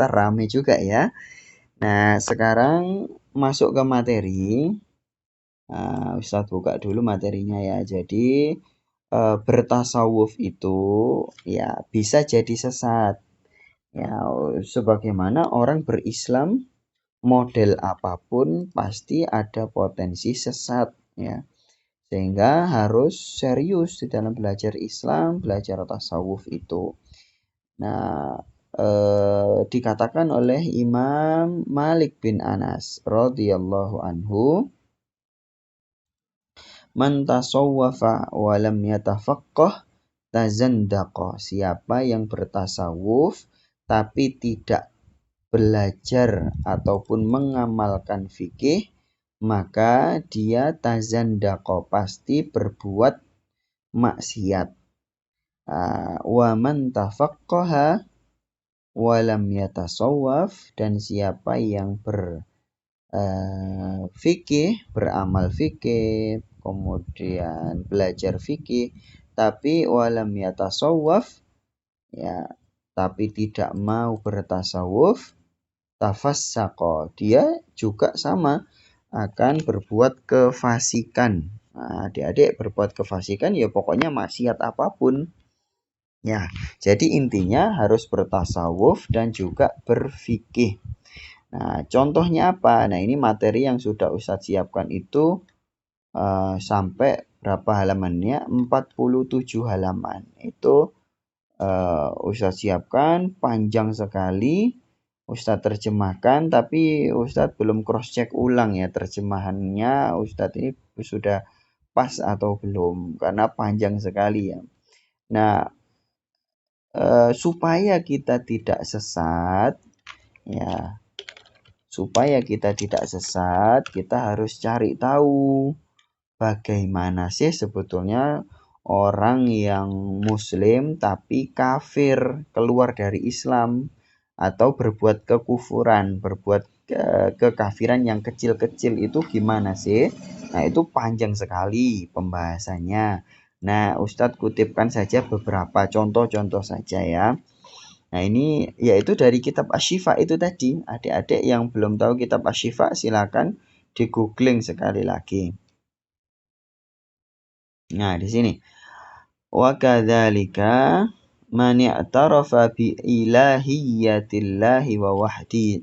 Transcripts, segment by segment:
semester rame juga ya. Nah, sekarang masuk ke materi. Ustadz buka dulu materinya ya. Jadi bertasawuf itu ya bisa jadi sesat. Ya, sebagaimana orang berislam model apapun pasti ada potensi sesat ya. Sehingga harus serius di dalam belajar Islam, belajar tasawuf itu. Nah, dikatakan oleh Imam Malik bin Anas radhiyallahu anhu, man tasawwafa wa lam yatafaqqah tazandaqa. Siapa yang bertasawuf tapi tidak belajar ataupun mengamalkan fikih, maka dia tazandaqa, pasti berbuat maksiat. Wa man tafaqqaha wa lam yatasawwaf, dan siapa yang fikih, beramal fikih, kemudian belajar fikih, tapi walam yatasawwaf, ya, tapi tidak mau bertasawuf, tafassaqa, dia juga sama akan berbuat kefasikan. Nah, adik-adik berbuat kefasikan ya pokoknya maksiat apapun. Ya, jadi intinya harus bertasawuf dan juga berfikih. Nah, contohnya apa? Nah, ini materi yang sudah Ustadz siapkan itu sampai berapa halamannya? 47 halaman. Itu Ustadz siapkan, panjang sekali. Ustadz terjemahkan, tapi Ustadz belum cross check ulang ya terjemahannya Ustadz ini sudah pas atau belum, karena panjang sekali ya. Nah, supaya kita tidak sesat, ya, supaya kita tidak sesat, kita harus cari tahu bagaimana sih sebetulnya orang yang muslim tapi kafir, keluar dari Islam, atau berbuat kekufuran, berbuat kekafiran yang kecil-kecil itu gimana sih? Nah, itu panjang sekali pembahasannya. Nah, Ustadz kutipkan saja beberapa contoh-contoh saja ya. Nah, ini yaitu dari kitab Asy-Syifa itu tadi. Adik-adik yang belum tahu kitab Asy-Syifa silakan di googling sekali lagi. Nah, di sini. Wa kadzalika man i'tarafa bi ilahiyyatillahi wa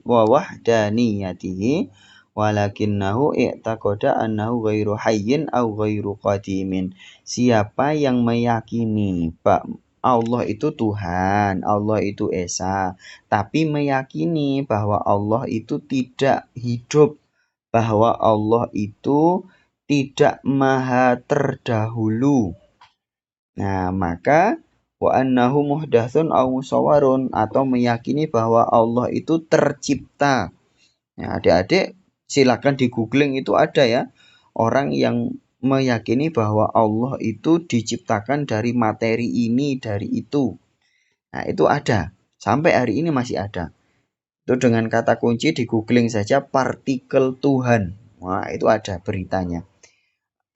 wahdaniyatihi walakinnahu i'taqada annahu ghairu hayyin aw ghairu qadimin. Siapa yang meyakini Allah itu Tuhan, Allah itu Esa, tapi meyakini bahwa Allah itu tidak hidup, bahwa Allah itu tidak maha terdahulu. Nah, maka wa annahu muhdatsun aw musawwarun, atau meyakini bahwa Allah itu tercipta. Nah, adik-adik silakan di googling, itu ada ya. Orang yang meyakini bahwa Allah itu diciptakan dari materi ini, dari itu. Nah, itu ada. Sampai hari ini masih ada. Itu dengan kata kunci di googling saja partikel Tuhan. Wah, itu ada beritanya.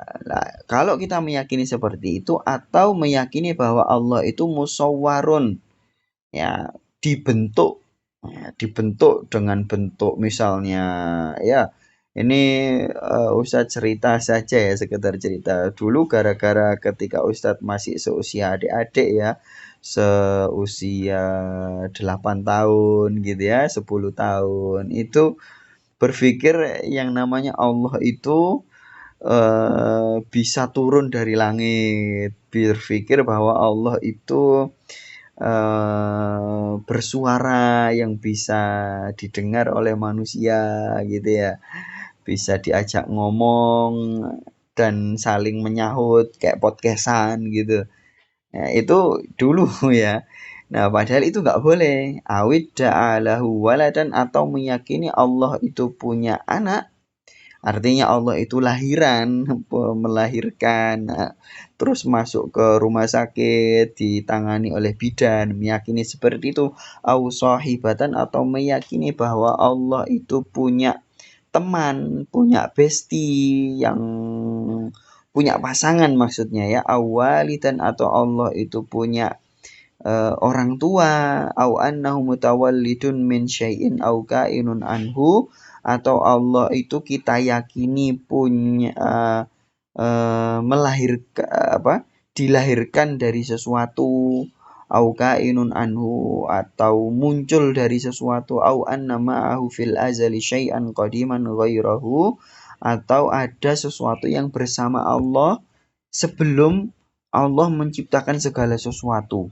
Nah, kalau kita meyakini seperti itu atau meyakini bahwa Allah itu musawwarun, ya, dibentuk dengan bentuk misalnya ya, ini Ustadz cerita saja ya, sekedar cerita. Dulu gara-gara ketika Ustadz masih seusia adik-adik ya, seusia 8 tahun gitu ya, 10 tahun, itu berpikir yang namanya Allah itu bisa turun dari langit, berpikir bahwa Allah itu bersuara yang bisa didengar oleh manusia gitu ya, bisa diajak ngomong dan saling menyahut kayak podcastan gitu. Nah, itu dulu ya. Nah, padahal itu nggak boleh. Awid da'alahu waladan, atau meyakini Allah itu punya anak. Artinya Allah itu lahiran, melahirkan, terus masuk ke rumah sakit, ditangani oleh bidan, meyakini seperti itu. Au sahibatan, atau meyakini bahwa Allah itu punya teman, punya bestie, yang punya pasangan maksudnya ya. Awalidan, atau Allah itu punya orang tua, au annahu mutawallidun min syai'in au kainun anhu, atau Allah itu kita yakini punya melahirkan dilahirkan dari sesuatu, au kainun anhu, atau muncul dari sesuatu, au anna ma'ahu fil azali syai'an qadiman ghairahu, atau ada sesuatu yang bersama Allah sebelum Allah menciptakan segala sesuatu.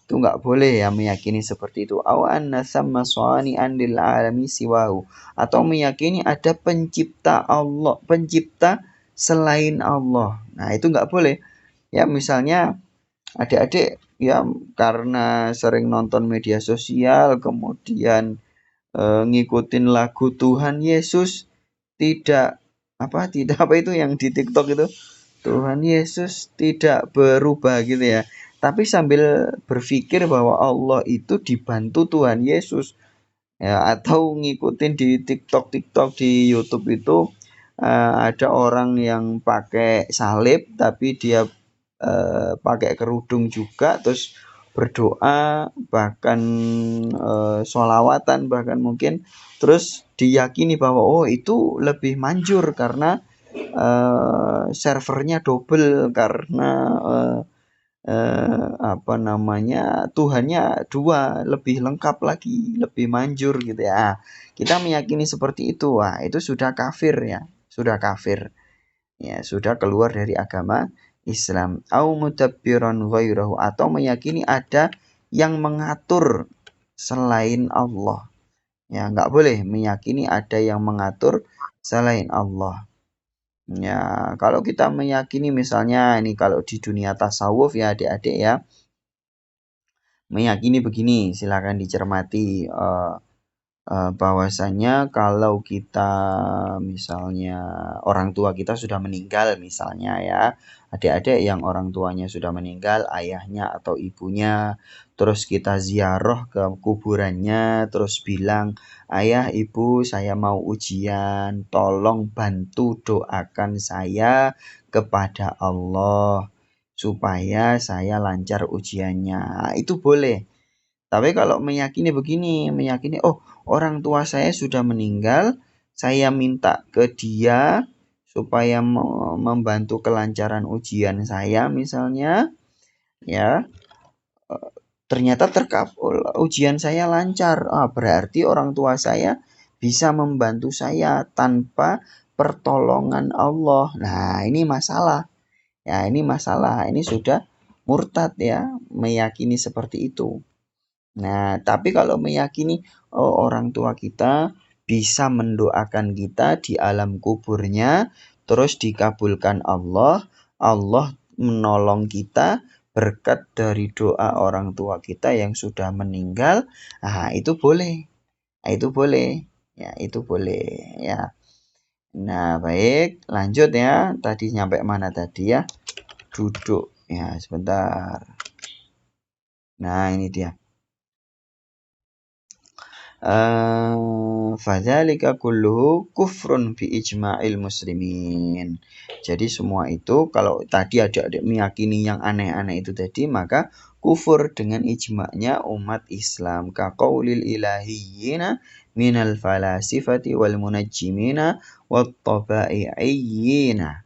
Itu nggak boleh ya meyakini seperti itu. Aw anna thamma shani'an lil alami siwahu, atau meyakini ada pencipta Allah, pencipta selain Allah. Nah, itu nggak boleh. Ya, misalnya adik-adik ya karena sering nonton media sosial kemudian ngikutin lagu Tuhan Yesus tidak tidak apa itu yang di TikTok itu, Tuhan Yesus tidak berubah gitu ya. Tapi sambil berpikir bahwa Allah itu dibantu Tuhan Yesus ya, atau ngikutin di TikTok di YouTube itu ada orang yang pakai salib tapi dia pakai kerudung juga, terus berdoa bahkan sholawatan bahkan mungkin, terus diyakini bahwa oh itu lebih manjur karena servernya double, karena Tuhannya dua, lebih lengkap lagi, lebih manjur gitu ya. Kita meyakini seperti itu, wah itu sudah kafir ya, sudah kafir ya, sudah keluar dari agama Islam. Au mutabbiran ghairahu, atau meyakini ada yang mengatur selain Allah. Ya, nggak boleh meyakini ada yang mengatur selain Allah. Ya, kalau kita meyakini misalnya ini kalau di dunia tasawuf ya adik-adik ya, meyakini begini, silakan dicermati bahwasanya kalau kita misalnya orang tua kita sudah meninggal misalnya ya, adik-adik yang orang tuanya sudah meninggal, ayahnya atau ibunya, terus kita ziarah ke kuburannya, terus bilang, ayah ibu saya mau ujian, tolong bantu doakan saya kepada Allah supaya saya lancar ujiannya. Itu boleh. Tapi kalau meyakini begini, meyakini oh orang tua saya sudah meninggal, saya minta ke dia supaya membantu kelancaran ujian saya misalnya, ya ternyata terkabul ujian saya lancar, berarti orang tua saya bisa membantu saya tanpa pertolongan Allah. Nah ini masalah, ya ini masalah, ini sudah murtad ya meyakini seperti itu. Nah, tapi kalau meyakini orang tua kita bisa mendoakan kita di alam kuburnya, terus dikabulkan Allah, Allah menolong kita berkat dari doa orang tua kita yang sudah meninggal, nah itu boleh. Nah, itu boleh. Ya, itu boleh ya. Nah, baik, lanjut ya. Tadi nyampe mana tadi ya? Duduk. Ya, sebentar. Nah, ini dia. Fadzalika kulluhu kufrun bi ijma'il muslimin. Jadi semua itu kalau tadi adik-adik meyakini yang aneh-aneh itu tadi, maka kufur dengan ijma'nya umat Islam. Ka qaulil ilahiyyina minal falasifati wal munajjimina wat tabai'iyyina.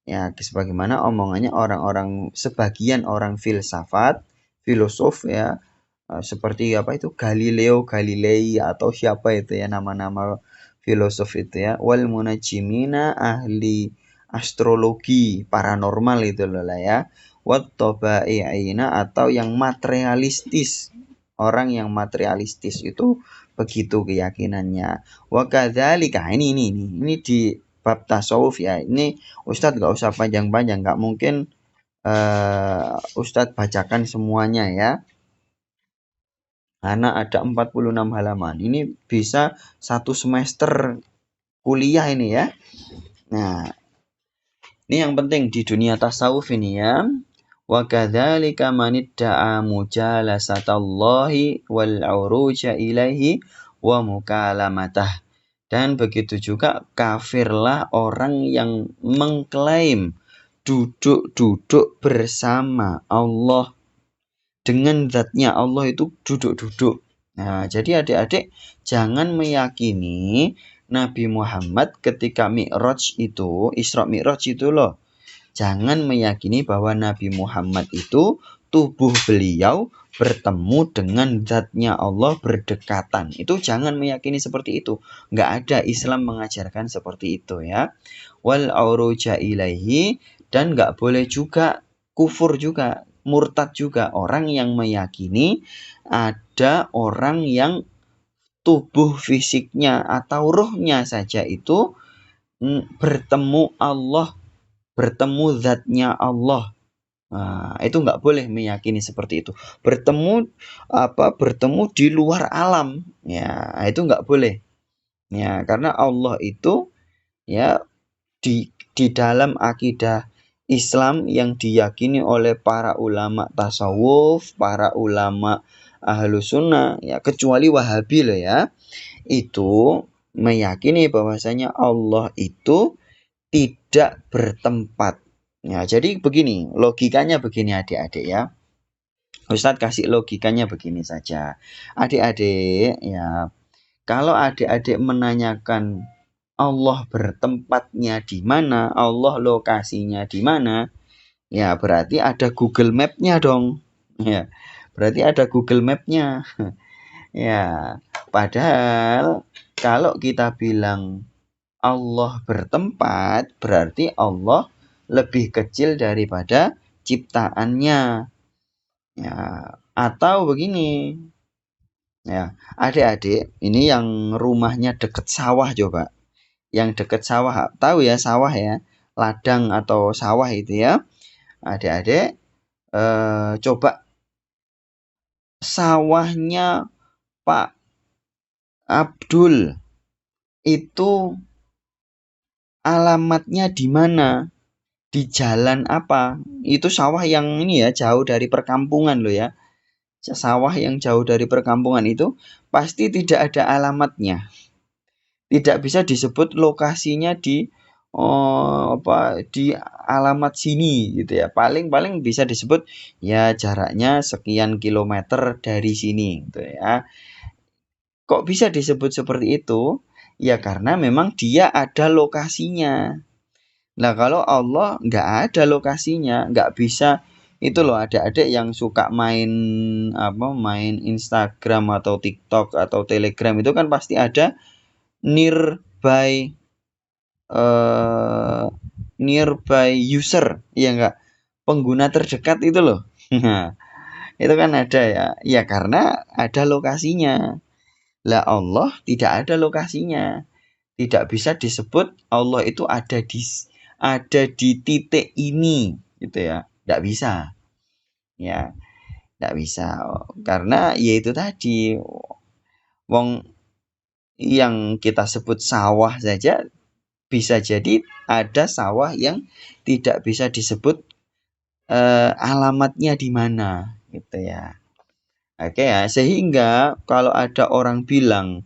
Ya, sebagaimana omongannya orang-orang, sebagian orang filsafat, filosof ya, seperti apa itu Galileo Galilei atau siapa itu ya nama-nama filosof itu ya, wal munajjimina ahli astrologi paranormal itu loh lah ya, wat tabai'ina atau yang materialistis, orang yang materialistis itu begitu keyakinannya. Wa kadzalika ini di bab tasawuf ya, ini Ustadz nggak usah panjang-panjang, nggak mungkin Ustadz bacakan semuanya ya, karena ada 46 halaman. Ini bisa satu semester kuliah ini ya. Nah, ini yang penting di dunia tasawuf ini ya. Wa kadzalika man idda'a mujalasatallahi wal 'uruja ilaihi wa mukalamatah. Dan begitu juga kafirlah orang yang mengklaim duduk-duduk bersama Allah dengan zatnya Allah itu duduk-duduk. Nah, jadi adik-adik jangan meyakini Nabi Muhammad ketika Mi'raj itu, Isra Mi'raj itu loh. Jangan meyakini bahwa Nabi Muhammad itu tubuh beliau bertemu dengan zatnya Allah berdekatan. Itu jangan meyakini seperti itu. Nggak ada Islam mengajarkan seperti itu ya. Wal auruja ilaihi, dan nggak boleh juga kufur juga, murtad juga orang yang meyakini ada orang yang tubuh fisiknya atau ruhnya saja itu bertemu Allah, bertemu zatnya Allah. Nah, itu nggak boleh meyakini seperti itu. Bertemu di luar alam, ya itu nggak boleh. Ya, karena Allah itu ya di dalam akidah Islam yang diyakini oleh para ulama tasawuf, para ulama ahlu sunnah, ya kecuali Wahabi loh ya, itu meyakini bahwasanya Allah itu tidak bertempat. Ya, jadi begini, logikanya begini adik-adik ya. Ustadz kasih logikanya begini saja. Adik-adik ya, kalau adik-adik menanyakan Allah bertempatnya di mana, Allah lokasinya di mana, ya berarti ada Google Map-nya dong. Ya, berarti ada Google Map-nya. Ya, padahal kalau kita bilang Allah bertempat, berarti Allah lebih kecil daripada ciptaannya. Ya, atau begini. Ya, adik-adik, ini yang rumahnya deket sawah coba. Yang deket sawah, tahu ya sawah ya, ladang atau sawah itu ya. Adik-adik, coba sawahnya Pak Abdul itu alamatnya di mana? Di jalan apa? Itu sawah yang ini ya, jauh dari perkampungan loh ya. Sawah yang jauh dari perkampungan itu pasti tidak ada alamatnya. Tidak bisa disebut lokasinya di di alamat sini gitu ya. Paling bisa disebut ya jaraknya sekian kilometer dari sini gitu ya. Kok bisa disebut seperti itu? Ya karena memang dia ada lokasinya. Nah, kalau Allah nggak ada lokasinya, nggak bisa. Itu loh adik-adik yang suka main Instagram atau TikTok atau Telegram itu kan pasti ada nearby nearby user, ya nggak? Pengguna terdekat itu loh. Nah, itu kan ada ya. Ya karena ada lokasinya. Lah Allah tidak ada lokasinya. Tidak bisa disebut Allah itu ada di titik ini gitu ya. Tidak bisa. Ya, tidak bisa. Karena yaitu tadi wong yang kita sebut sawah saja bisa jadi ada sawah yang tidak bisa disebut alamatnya di mana gitu ya. Oke ya, sehingga kalau ada orang bilang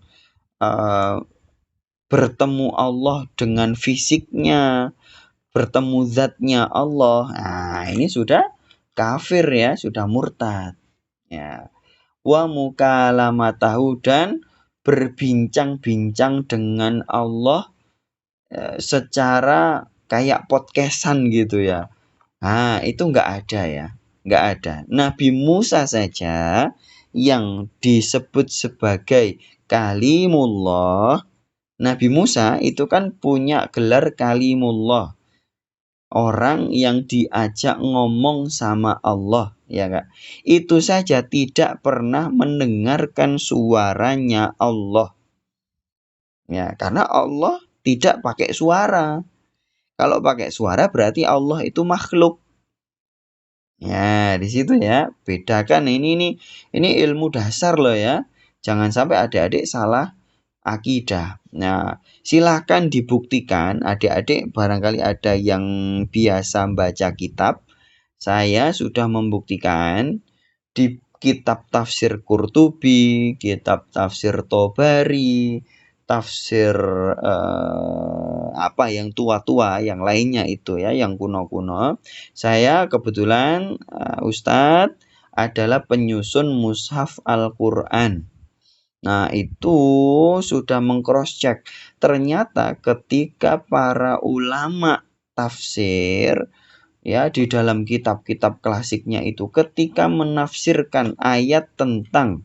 bertemu Allah dengan fisiknya, bertemu zatnya Allah, nah ini sudah kafir ya, sudah murtad. Ya. Wa mukalamatahu, dan berbincang-bincang dengan Allah secara kayak podcastan gitu ya. Nah, itu nggak ada ya. Nggak ada. Nabi Musa saja yang disebut sebagai Kalimullah. Nabi Musa itu kan punya gelar Kalimullah. Orang yang diajak ngomong sama Allah, ya Kak. Itu saja tidak pernah mendengarkan suaranya Allah. Ya, karena Allah tidak pakai suara. Kalau pakai suara berarti Allah itu makhluk. Ya, di situ ya. Bedakan ini ilmu dasar loh ya. Jangan sampai adik-adik salah akidah. Nah, silahkan dibuktikan. Adik-adik barangkali ada yang biasa baca kitab. Saya sudah membuktikan di kitab tafsir Qurtubi, kitab tafsir Tobari, tafsir yang tua-tua, yang lainnya itu ya, yang kuno-kuno. Saya kebetulan Ustadz adalah penyusun mushaf Al-Quran. Nah, itu sudah meng-cross-check. Ternyata ketika para ulama tafsir, ya, di dalam kitab-kitab klasiknya itu, ketika menafsirkan ayat tentang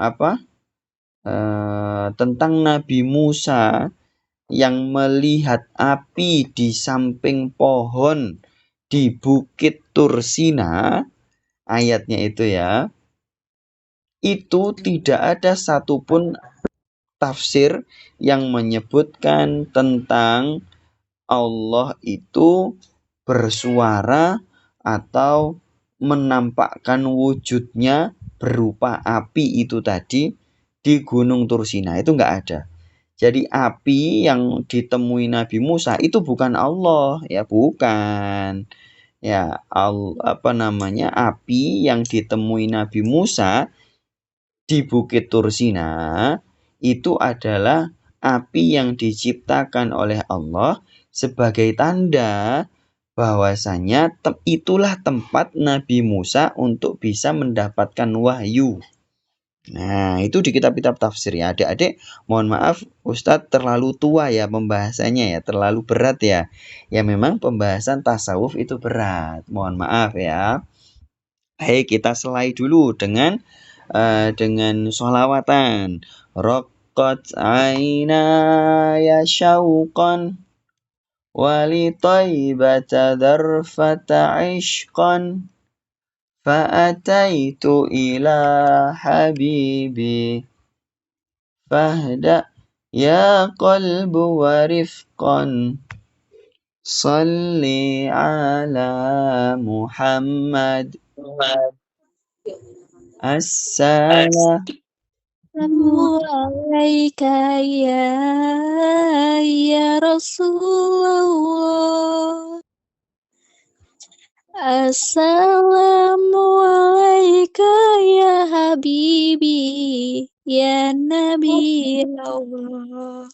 apa? Tentang Nabi Musa yang melihat api di samping pohon di Bukit Tursina, ayatnya itu ya, itu tidak ada satupun tafsir yang menyebutkan tentang Allah itu bersuara atau menampakkan wujudnya berupa api itu tadi di Gunung Tursina. Itu enggak ada. Jadi api yang ditemui Nabi Musa itu bukan Allah, ya bukan. Ya, api yang ditemui Nabi Musa di Bukit Tursina itu adalah api yang diciptakan oleh Allah sebagai tanda bahwasanya itulah tempat Nabi Musa untuk bisa mendapatkan wahyu. Nah, itu di kitab-kitab tafsir ya. Adik-adik, mohon maaf Ustadz terlalu tua ya pembahasannya ya, terlalu berat ya. Ya memang pembahasan tasawuf itu berat. Mohon maaf ya. Baik, kita selai dulu dengan sholawatan. Raqqat aina ya syauqan wali taibata darfata ishqan fa'ataitu ila habibi fahda ya qalbu warifqan salli ala Muhammad Assalamu alaika ya Rasulullah. Assalamualaikum ya Habibi, ya Nabi Allah.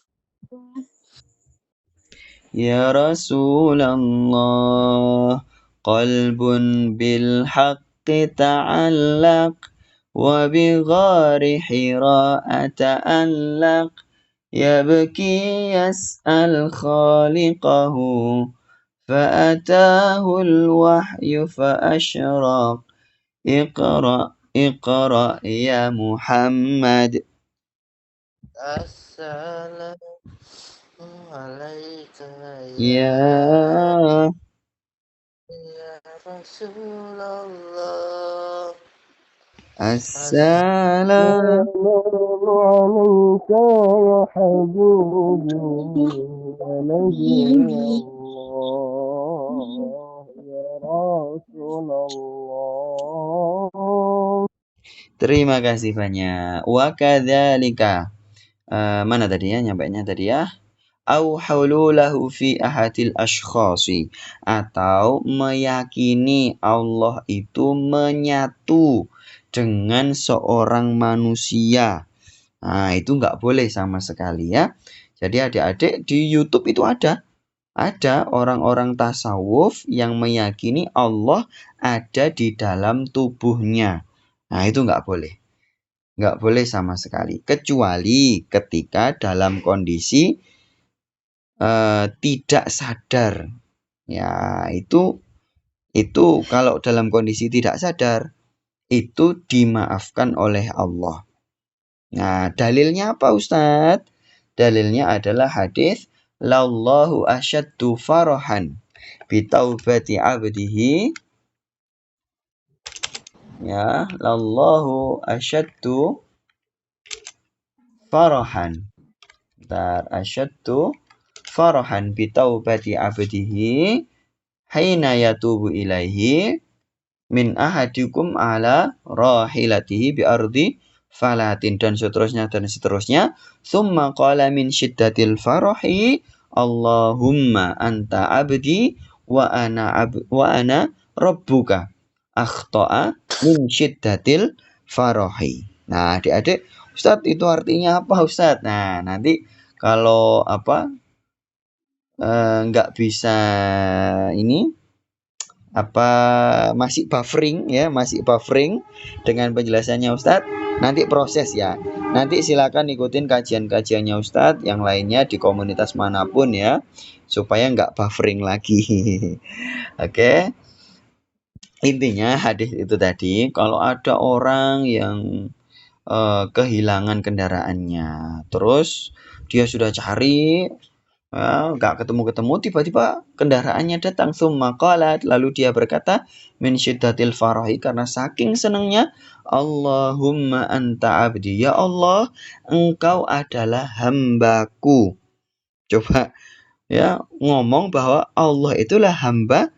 Ya Rasulullah, qalbun bil haqqi ta'allaq, wa bi ghari hira ta'allaq, yabki yas'al khaliqahu, فأتاه الوحي فأشرق اقرأ يا محمد السلام عليك يا رسول الله السلام عليك يا حبيبي يا نبي الله يا رسول الله. Terima kasih banyak. Wa kadzalika. Mana tadi ya? Nyampainya tadi ya. Au hululahu fi ahadil ashkhasi, atau meyakini Allah itu menyatu dengan seorang manusia. Nah, itu enggak boleh sama sekali ya. Jadi adik-adik di YouTube itu ada orang-orang tasawuf yang meyakini Allah ada di dalam tubuhnya. Nah, itu enggak boleh. Enggak boleh sama sekali. Kecuali ketika dalam kondisi tidak sadar. Ya, itu kalau dalam kondisi tidak sadar, itu dimaafkan oleh Allah. Nah, dalilnya apa Ustadz? Dalilnya adalah hadis lallahu asyaddu farahan bitaubati abdihi. Ya, lallahu asyaddu farahan. Asyaddu farahan bitaubati abdihi haina yatubu ilaihi min ahadikum ala rahilatihi bi ardi falatin, dan seterusnya. Summa qala min syiddatil farahi Allahumma anta abdi wa ana rabbuka akhta'a min syiddatil farahi. Nah, adik-adik, Ustadz itu artinya apa Ustadz? Nah, nanti kalau enggak bisa ini masih buffering ya, masih buffering dengan penjelasannya Ustadz, nanti proses ya. Nanti silakan ikutin kajian-kajiannya Ustadz yang lainnya di komunitas manapun ya, supaya nggak buffering lagi. Oke. Intinya hadis itu tadi, kalau ada orang yang kehilangan kendaraannya, terus dia sudah cari, nggak ketemu-ketemu, tiba-tiba kendaraannya datang, summa qalat, lalu dia berkata, min syiddatil farahi, karena saking senangnya, Allahumma anta abdi, ya Allah, engkau adalah hambaku. Coba ya ngomong bahwa Allah itulah hamba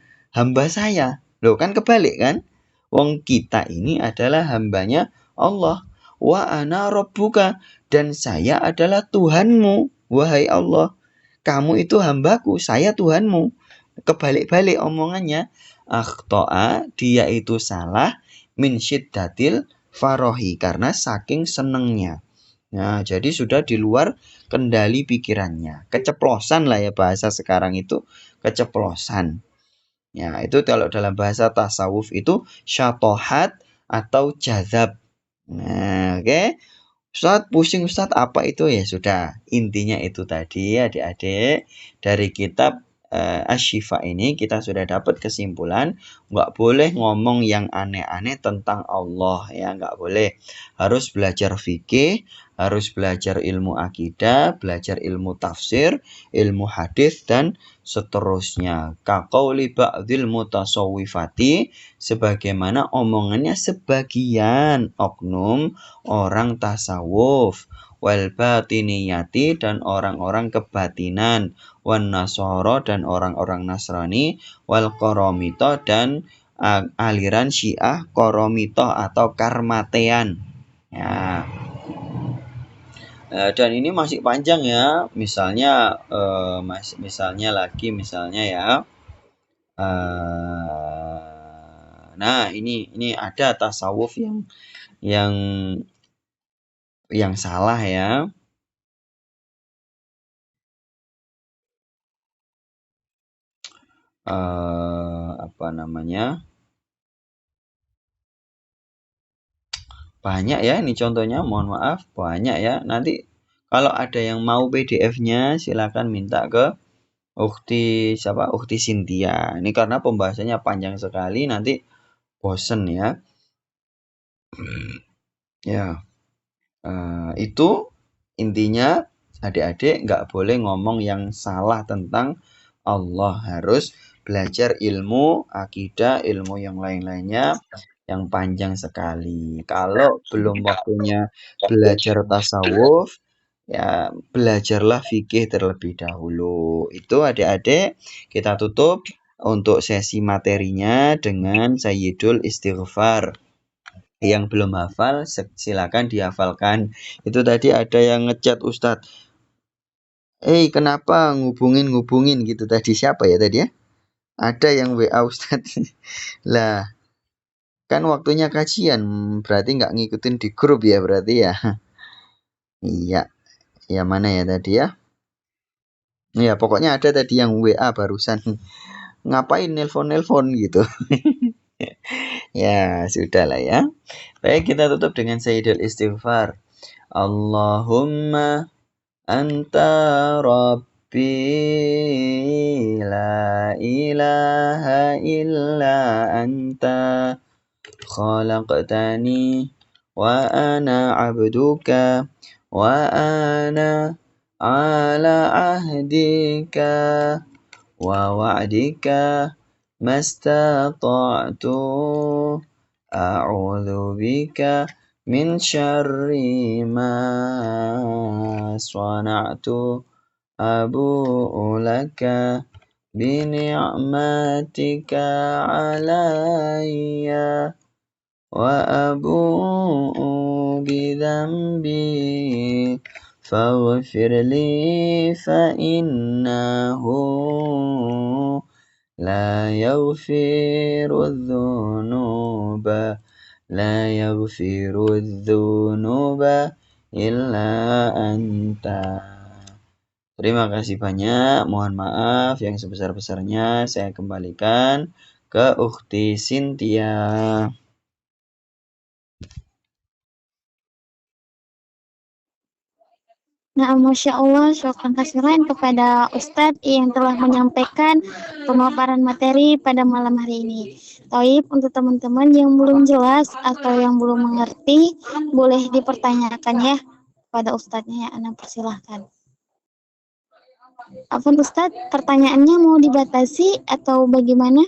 saya. Loh, kan kebalik kan? Wong kita ini adalah hambanya Allah. Wa ana rabbuka, dan saya adalah Tuhanmu. Wahai Allah, kamu itu hambaku, saya Tuhanmu. Kebalik-balik omongannya. Akhto'a, dia itu salah, min syiddatil farahi, karena saking senengnya. Nah, jadi sudah di luar kendali pikirannya. Keceplosan lah ya, bahasa sekarang itu keceplosan. Ya, itu kalau dalam bahasa tasawuf itu syatohat atau jazab. Nah, oke. Ustadz, pusing Ustadz, apa itu? Ya sudah, intinya itu tadi adik-adik, dari kitab Asy-Syifa ini kita sudah dapat kesimpulan, nggak boleh ngomong yang aneh-aneh tentang Allah ya, nggak boleh. Harus belajar fikih, harus belajar ilmu akidah, belajar ilmu tafsir, ilmu hadis, dan seterusnya. Kaqauli ba'dil mutasawwifati, sebagaimana omongannya sebagian oknum orang tasawuf, wal batiniyati, dan orang-orang kebatinan, wan nasoro, dan orang-orang Nasrani, wal koromito, dan aliran Syiah koromito atau karmatean ya. Dan ini masih panjang ya, misalnya misalnya ya, nah ini ada tasawuf yang salah ya. Apa namanya? Banyak ya ini contohnya, mohon maaf, banyak ya. Nanti kalau ada yang mau PDF-nya silakan minta ke Ukti Cynthia. Ini karena pembahasannya panjang sekali, nanti bosen ya. Ya, itu intinya adik-adik nggak boleh ngomong yang salah tentang Allah. Harus belajar ilmu akidah, ilmu yang lain-lainnya yang panjang sekali. Kalau belum waktunya belajar tasawuf, ya belajarlah fikih terlebih dahulu. Itu adik-adik, kita tutup untuk sesi materinya dengan Sayyidul Istighfar. Yang belum hafal silakan dihafalkan. Itu tadi ada yang ngechat Ustadz, kenapa ngubungin gitu tadi, siapa ya tadi ya? Ada yang WA Ustadz. Lah, kan waktunya kajian, berarti nggak ngikutin di grup ya berarti ya. Iya, ya mana ya tadi ya? Ya pokoknya ada tadi yang WA barusan. Ngapain nelpon gitu. Ya sudah lah ya. Baik, kita tutup dengan Sayyidul Istighfar. Allahumma anta rabbi la ilaha illa anta khalaqtani wa ana abduka wa ana ala ahdika wa wa'dika mastata'tu a'udzu bika min syarri ma sana'tu abu'u laka bi ni'matika alayya wa abu'u bi dhanbi faghfir li fa innahu la yaghfiru dzunuba illa anta. Terima kasih banyak. Mohon maaf yang sebesar-besarnya saya kembalikan ke Ukhti Cynthia. Nah, Masya Allah, syukran kasiran kepada Ustadz yang telah menyampaikan pemaparan materi pada malam hari ini. Taib, untuk teman-teman yang belum jelas atau yang belum mengerti, boleh dipertanyakan ya pada Ustadznya. Ana persilahkan. Apa Ustadz, pertanyaannya mau dibatasi atau bagaimana?